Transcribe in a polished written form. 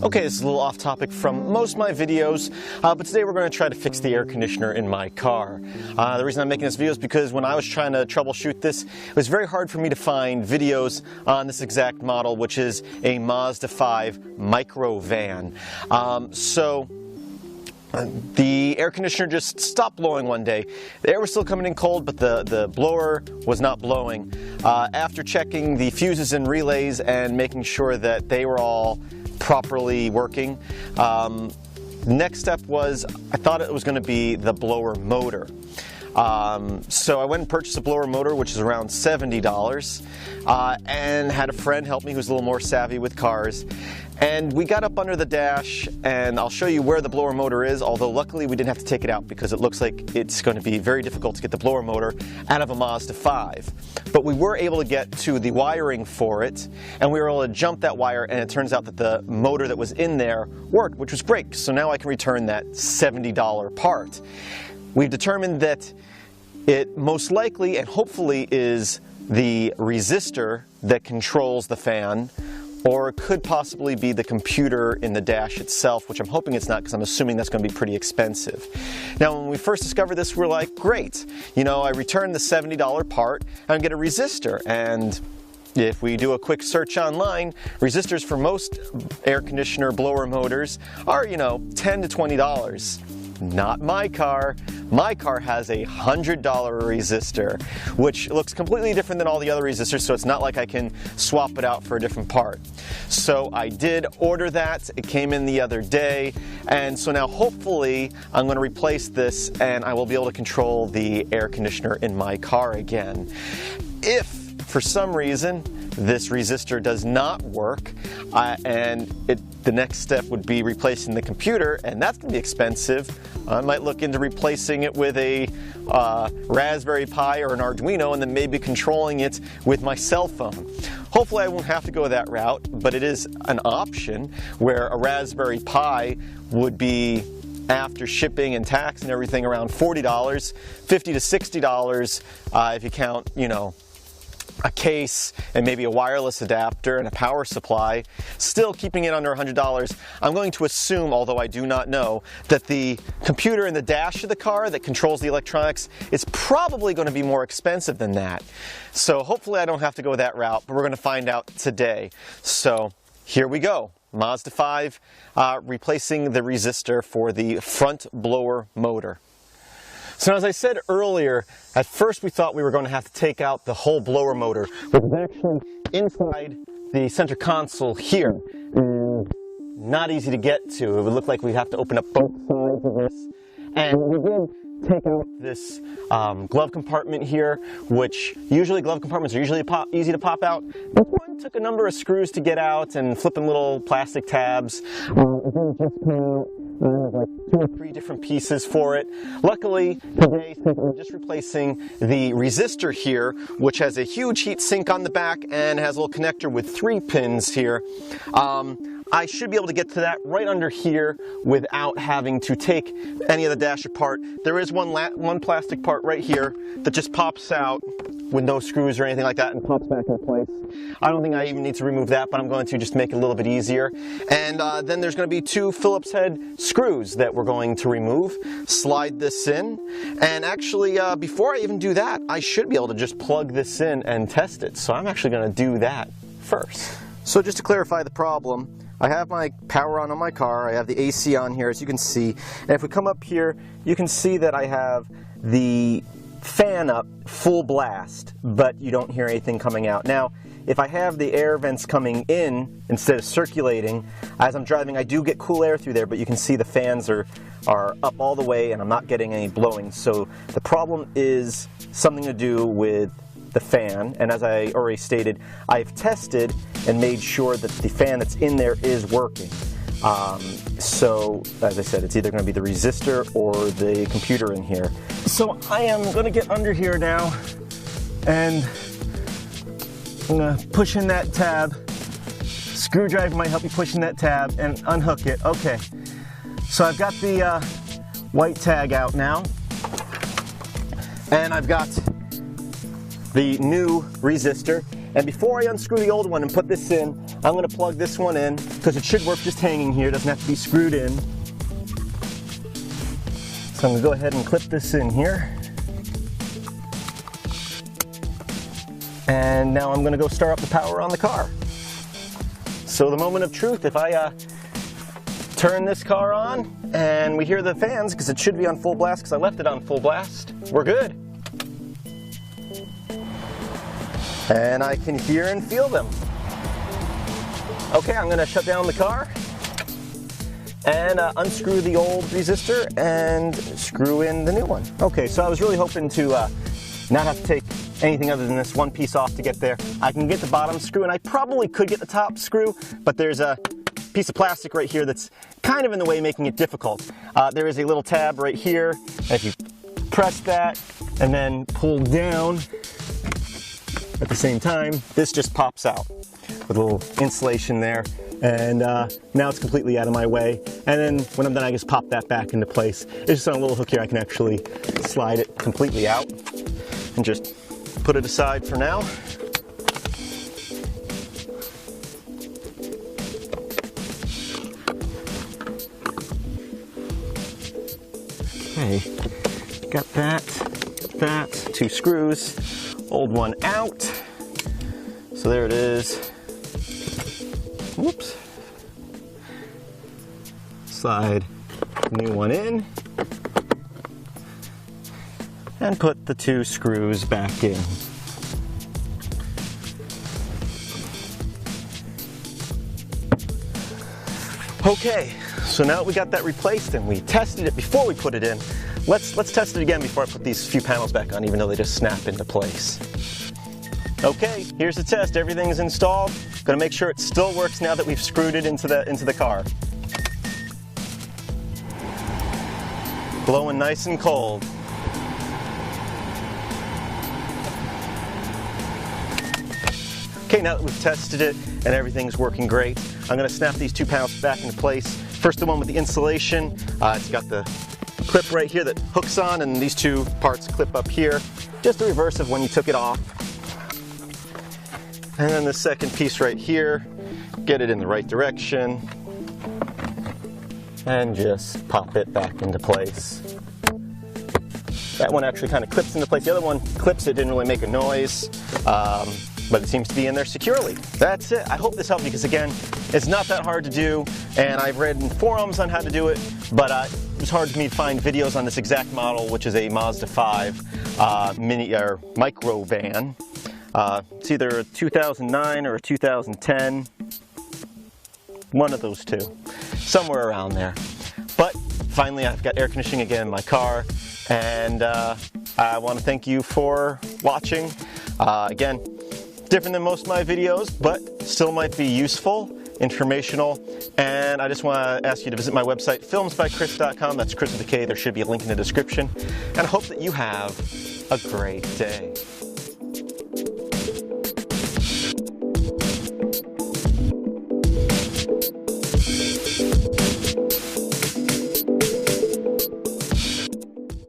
Okay, this is a little off topic from most of my videos, but today we're going to try to fix the air conditioner in my car. The reason I'm making this video is because when I was trying to troubleshoot this, it was very hard for me to find videos on this exact model, which is a Mazda 5 micro van. The air conditioner just stopped blowing one day. The air was still coming in cold, but the blower was not blowing. After checking the fuses and relays and making sure that they were all properly working, next step was I thought it was going to be the blower motor. So I went and purchased a blower motor, which is around $70, and had a friend help me who's a little more savvy with cars. And we got up under the dash, and I'll show you where the blower motor is, although luckily we didn't have to take it out because it looks like it's going to be very difficult to get the blower motor out of a Mazda 5. But we were able to get to the wiring for it, and we were able to jump that wire, and it turns out that the motor that was in there worked, which was great. So now I can return that $70 part. We've determined that it most likely and hopefully is the resistor that controls the fan, or it could possibly be the computer in the dash itself, which I'm hoping it's not because I'm assuming that's going to be pretty expensive. Now, when we first discovered this, we're like, great, you know, I returned the $70 part and get a resistor. And if we do a quick search online, resistors for most air conditioner blower motors are, you know, $10 to $20. Not my car. My car has a $100 resistor, which looks completely different than all the other resistors, so it's not like I can swap it out for a different part. So I did order that. It came in the other day, and so now hopefully I'm going to replace this and I will be able to control the air conditioner in my car again. If for some reason this resistor does not work, the next step would be replacing the computer, and that's going to be expensive. I might look into replacing it with a Raspberry Pi or an Arduino, and then maybe controlling it with my cell phone. Hopefully I won't have to go that route, but it is an option where a Raspberry Pi would be, after shipping and tax and everything, around $40, $50 to $60 if you count, you know, a case and maybe a wireless adapter and a power supply, still keeping it under $100. I'm going to assume, although I do not know, that the computer in the dash of the car that controls the electronics is probably going to be more expensive than that. So hopefully I don't have to go that route, but we're going to find out today. So here we go. Mazda 5 replacing the resistor for the front blower motor. So as I said earlier, at first we thought we were going to have to take out the whole blower motor, which is actually inside the center console here. Not easy to get to. It would look like we'd have to open up both sides of this. And we did take out this glove compartment here, which usually glove compartments are usually easy to pop out. This one took a number of screws to get out and flipping little plastic tabs. It didn't just come out. Like 2 or 3 different pieces for it. Luckily, today we're just replacing the resistor here, which has a huge heat sink on the back and has a little connector with 3 pins here. I should be able to get to that right under here without having to take any of the dash apart. There is one plastic part right here that just pops out with no screws or anything like that and pops back in place. I don't think I even need to remove that, but I'm going to just make it a little bit easier. And then there's going to be 2 Phillips head screws that we're going to remove. Slide this in, and actually before I even do that, I should be able to just plug this in and test it. So I'm actually going to do that first. So just to clarify the problem, I have my power on my car, I have the AC on here, as you can see, and if we come up here, you can see that I have the fan up full blast, but you don't hear anything coming out. Now, if I have the air vents coming in instead of circulating, as I'm driving I do get cool air through there, but you can see the fans are up all the way and I'm not getting any blowing. So the problem is something to do with the fan, and as I already stated, I've tested and made sure that the fan that's in there is working. So, as I said, it's either going to be the resistor or the computer in here. So I am going to get under here now, and I'm going to push in that tab. Screwdriver might help me push in that tab and unhook it. Okay, so I've got the white tag out now, and I've got the new resistor. And before I unscrew the old one and put this in, I'm going to plug this one in because it should work just hanging here. It doesn't have to be screwed in. So I'm going to go ahead and clip this in here. And now I'm going to go start up the power on the car. So the moment of truth, if I turn this car on and we hear the fans, because it should be on full blast because I left it on full blast, we're good. And I can hear and feel them. Okay, I'm going to shut down the car and unscrew the old resistor and screw in the new one. Okay, so I was really hoping to not have to take anything other than this one piece off to get there. I can get the bottom screw, and I probably could get the top screw, but there's a piece of plastic right here that's kind of in the way, making it difficult. There is a little tab right here, and if you press that and then pull down at the same time, this just pops out with a little insulation there, and now it's completely out of my way. And then when I'm done, I just pop that back into place. It's just on a little hook here. I can actually slide it completely out and just put it aside for now. Okay, got that, two screws, old one out. So there it is. Whoops. Slide new one in. And put the two screws back in. Okay, so now that we got that replaced and we tested it before we put it in, let's test it again before I put these few panels back on, even though they just snap into place. Okay, here's the test. Everything is installed. Gonna make sure it still works now that we've screwed it into the car. Blowing nice and cold. Okay, now that we've tested it and everything's working great, I'm going to snap these two panels back into place. First, the one with the insulation. It's got the clip right here that hooks on, and these two parts clip up here. Just the reverse of when you took it off. And then the second piece right here, get it in the right direction, and just pop it back into place. That one actually kind of clips into place. The other one clips, it didn't really make a noise. But it seems to be in there securely. That's it. I hope this helped you, because again, it's not that hard to do, and I've read in forums on how to do it, but it was hard for me to find videos on this exact model, which is a Mazda 5 mini or micro van. It's either a 2009 or a 2010, one of those two, somewhere around there. But finally, I've got air conditioning again in my car, and I want to thank you for watching. Again, different than most of my videos, but still might be useful, informational, and I just want to ask you to visit my website, filmsbychris.com. That's Chris with a K. There should be a link in the description, and I hope that you have a great day.